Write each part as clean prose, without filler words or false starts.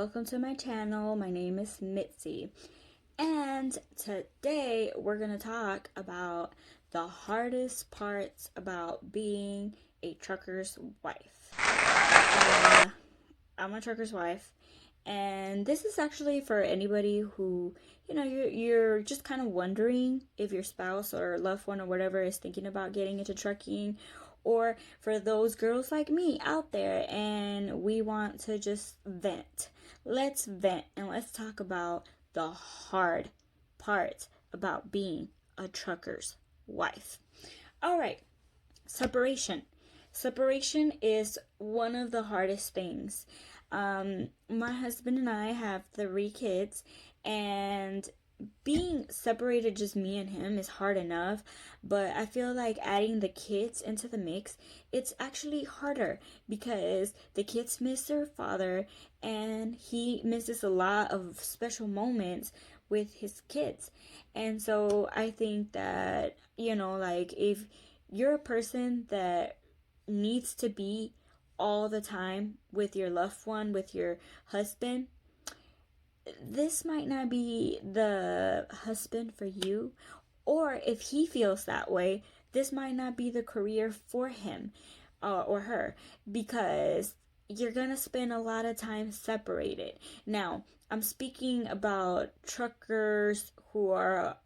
welcome to my channel. My name is Mitzy, and today we're gonna talk about the hardest parts about being a trucker's wife. I'm a trucker's wife, and this is actually for anybody who, you're just kind of wondering if your spouse or loved one or whatever is thinking about getting into trucking, or for those girls like me out there and we want to just vent. Let's vent and let's talk about the hard part about being a trucker's wife. All right, separation. Separation is one of the hardest things. My husband and I have 3 kids, and being separated, just me and him, is hard enough, but I feel like adding the kids into the mix, it's actually harder because the kids miss their father and he misses a lot of special moments with his kids. And so I think that, if you're a person that needs to be all the time with your loved one, with your husband, this might not be the husband for you. Or if he feels that way, this might not be the career for him or her, because you're gonna spend a lot of time separated. Now, I'm speaking about truckers who are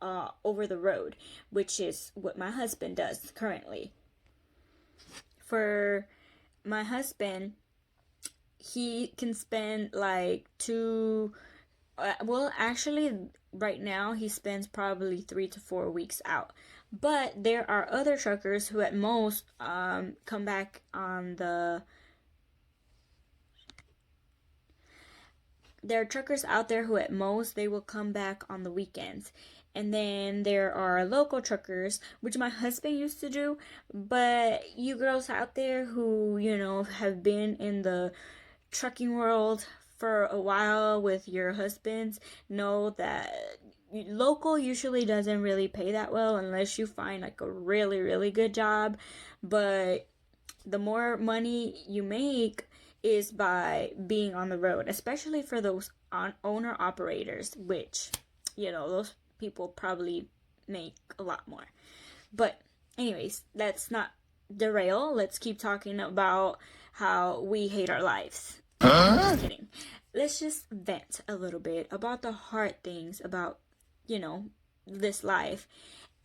over the road, which is what my husband does currently. For my husband, he can spend like actually, right now he spends probably 3 to 4 weeks out. But there are other truckers who at most come back on the... There are truckers out there who at most they will come back on the weekends. And then there are local truckers, which my husband used to do. But you girls out there who, have been in the trucking world for a while with your husbands, know that local usually doesn't really pay that well unless you find like a really, really good job. But the more money you make is by being on the road, especially for those owner operators, which, those people probably make a lot more. But anyways, let's not derail. Let's keep talking about how we hate our lives. Just kidding. Let's just vent a little bit about the hard things about, this life.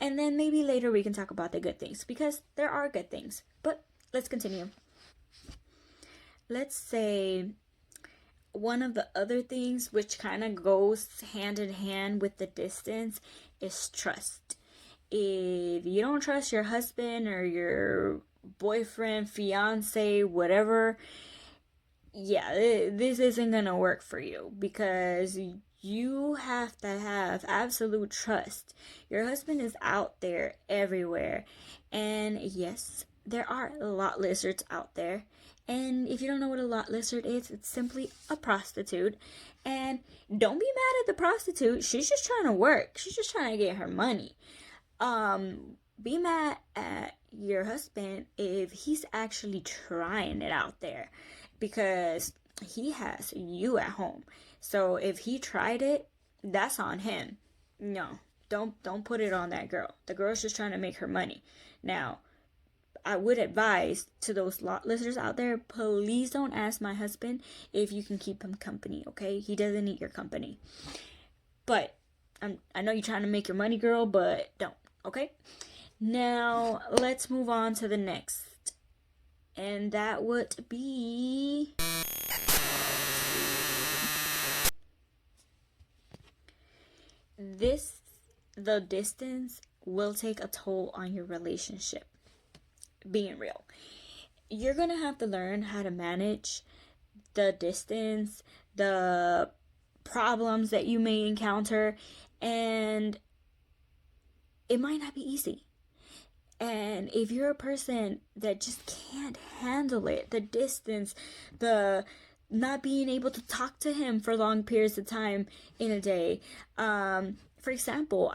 And then maybe later we can talk about the good things, because there are good things. But let's continue. Let's say one of the other things which kind of goes hand in hand with the distance is trust. If you don't trust your husband or your boyfriend, fiance, whatever, this isn't gonna work for you, because you have to have absolute trust. Your husband is out there everywhere, and yes, there are lot lizards out there. And if you don't know what a lot lizard is, it's simply a prostitute. And don't be mad at the prostitute. She's just trying to work. She's just trying to get her money. Be mad at your husband if he's actually trying it out there, because he has you at home. So if he tried it, that's on him. No, don't put it on that girl. The girl's just trying to make her money. Now, I would advise to those lot lizards out there, please don't ask my husband if you can keep him company, okay? He doesn't need your company. But I know you're trying to make your money, girl, but don't, okay? Now, let's move on to the next. And that would be... the distance will take a toll on your relationship. Being real, you're gonna have to learn how to manage the distance, the problems that you may encounter, and it might not be easy. And if you're a person that just can't handle it, the distance, the not being able to talk to him for long periods of time in a day, for example,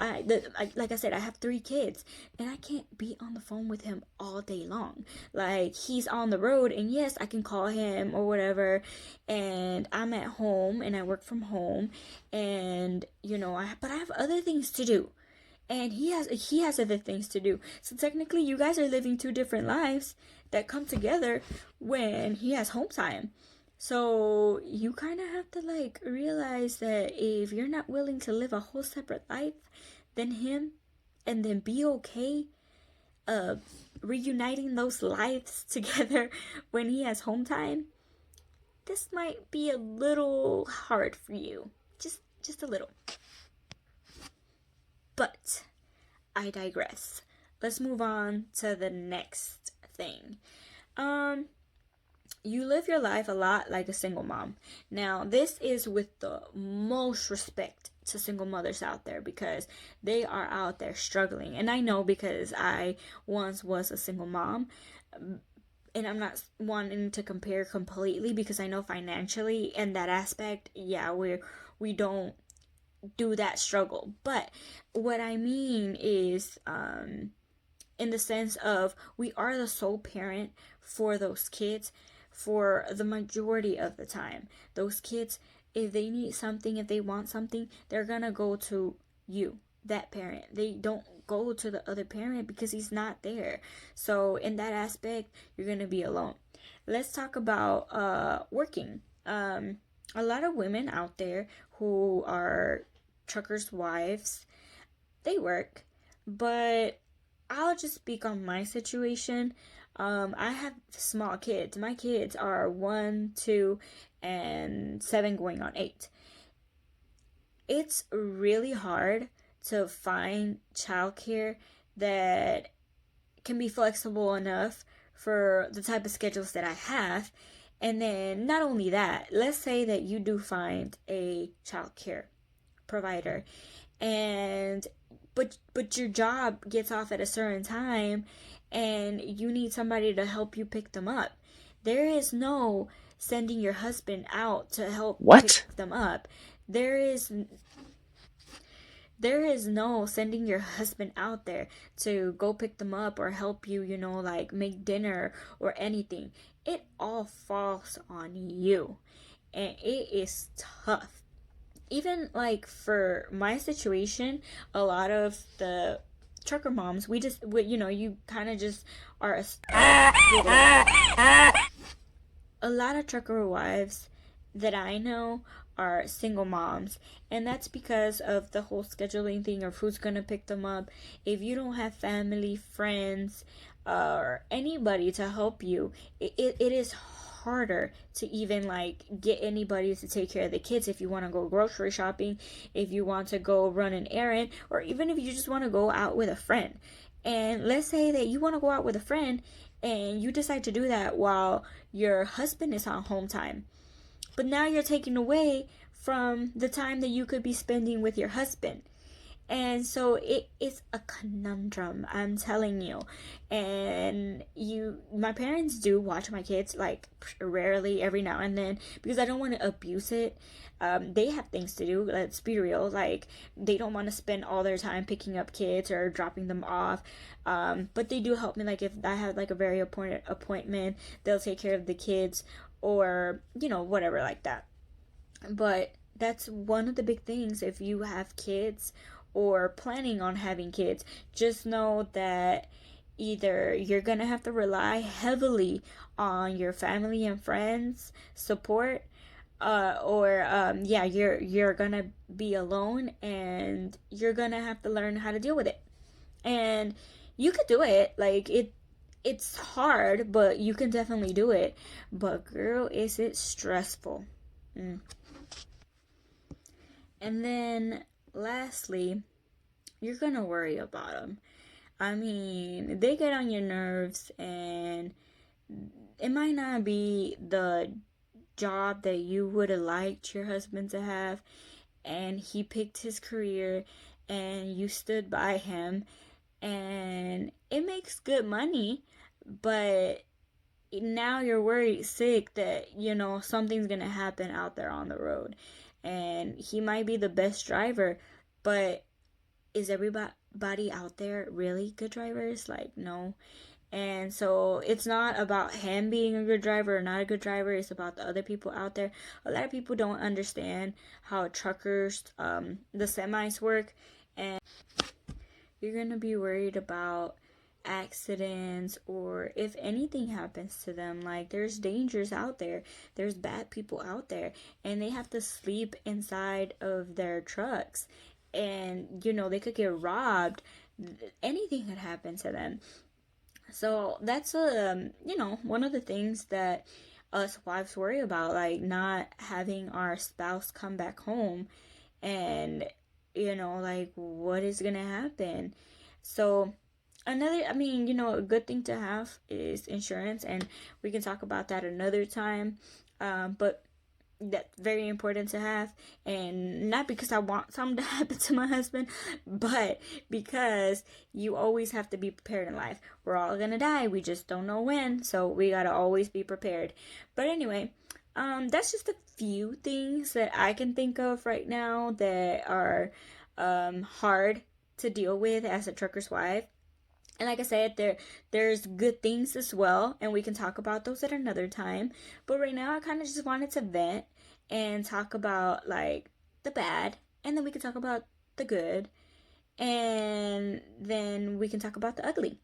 like I said, I have 3 kids, and I can't be on the phone with him all day long. Like, he's on the road, and yes, I can call him or whatever, and I'm at home and I work from home, and but I have other things to do, and he has other things to do. So technically, you guys are living 2 different lives that come together when he has home time. So you kind of have to like realize that if you're not willing to live a whole separate life than him, and then be okay uh reuniting those lives together when he has home time, this might be a little hard for you. Just a little. But I digress. Let's move on to the next thing. Um you live your life a lot like a single mom. Now, this is with the most respect to single mothers out there, because they are out there struggling. And I know, because I once was a single mom. And I'm not wanting to compare completely, because I know financially in that aspect, yeah, we don't do that struggle. But what I mean is, in the sense of, we are the sole parent for those kids for the majority of the time. Those kids, if they need something, if they want something, they're gonna go to you, that parent. They don't go to the other parent because he's not there. So in that aspect, you're gonna be alone. Let's talk about working. A lot of women out there who are truckers' wives, they work, but I'll just speak on my situation. I have small kids. My kids are 1, 2, and 7, going on 8. It's really hard to find childcare that can be flexible enough for the type of schedules that I have. And then, not only that, let's say that you do find a childcare provider, and but your job gets off at a certain time, and you need somebody to help you pick them up. There is no sending your husband out to help What? pick them up. There is no sending your husband out there to go pick them up or help you, like make dinner or anything. It all falls on you, and it is tough. Even like for my situation, a lot of the trucker moms, you kind of just are a lot of trucker wives that I know are single moms, and that's because of the whole scheduling thing of who's gonna pick them up. If you don't have family, friends, or anybody to help you, it is harder to even like get anybody to take care of the kids. If you want to go grocery shopping, if you want to go run an errand, or even if you just want to go out with a friend. And let's say that you want to go out with a friend, and you decide to do that while your husband is on home time. But now you're taking away from the time that you could be spending with your husband. And so it is a conundrum, I'm telling you. And my parents do watch my kids, like rarely, every now and then, because I don't want to abuse it. They have things to do, let's be real. Like, they don't want to spend all their time picking up kids or dropping them off. But they do help me, like if I have like a very important appointment, they'll take care of the kids, or whatever like that. But that's one of the big things. If you have kids or planning on having kids, just know that either you're gonna have to rely heavily on your family and friends support, or yeah, you're gonna be alone, and you're gonna have to learn how to deal with it. And you could do it. Like, it's hard, but you can definitely do it. But girl, is it stressful. Mm. And then lastly, you're gonna worry about them. I mean, they get on your nerves, and it might not be the job that you would have liked your husband to have, and he picked his career, and you stood by him, and it makes good money, but now you're worried sick that something's gonna happen out there on the road. And he might be the best driver, but is everybody out there really good drivers? Like, no. And so it's not about him being a good driver or not a good driver. It's about the other people out there. A lot of people don't understand how truckers, the semis work. And you're going to be worried about accidents or if anything happens to them. Like, there's dangers out there. There's bad people out there. And they have to sleep inside of their trucks. And, they could get robbed. Anything could happen to them. So that's one of the things that us wives worry about, like not having our spouse come back home, and like what is gonna happen. So a good thing to have is insurance, and we can talk about that another time. But that's very important to have, and not because I want something to happen to my husband, but because you always have to be prepared in life. We're all gonna die, we just don't know when, so we gotta always be prepared. But anyway, that's just a few things that I can think of right now that are hard to deal with as a trucker's wife. And like I said, there's good things as well, and we can talk about those at another time. But right now, I kind of just wanted to vent and talk about like the bad, and then we can talk about the good, and then we can talk about the ugly.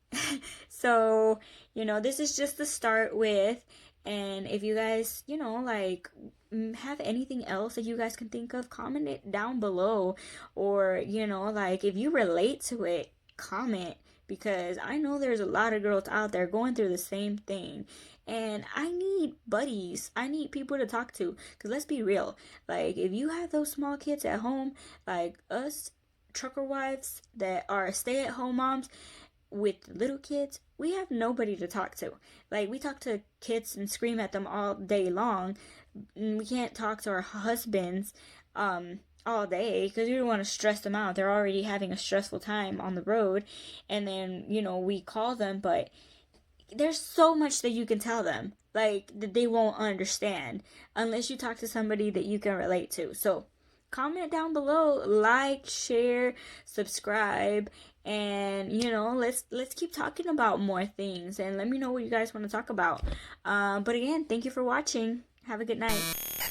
So, this is just to start with. And if you guys, have anything else that you guys can think of, comment it down below. Or, like if you relate to it, comment, because I know there's a lot of girls out there going through the same thing. And I need buddies. I need people to talk to. Because let's be real. Like, if you have those small kids at home, like us trucker wives that are stay-at-home moms with little kids, we have nobody to talk to. Like, we talk to kids and scream at them all day long. We can't talk to our husbands all day because we don't want to stress them out. They're already having a stressful time on the road. And then, we call them, but there's so much that you can tell them, like, that they won't understand unless you talk to somebody that you can relate to. So comment down below, like, share, subscribe, and let's keep talking about more things, and let me know what you guys want to talk about. But again, thank you for watching. Have a good night.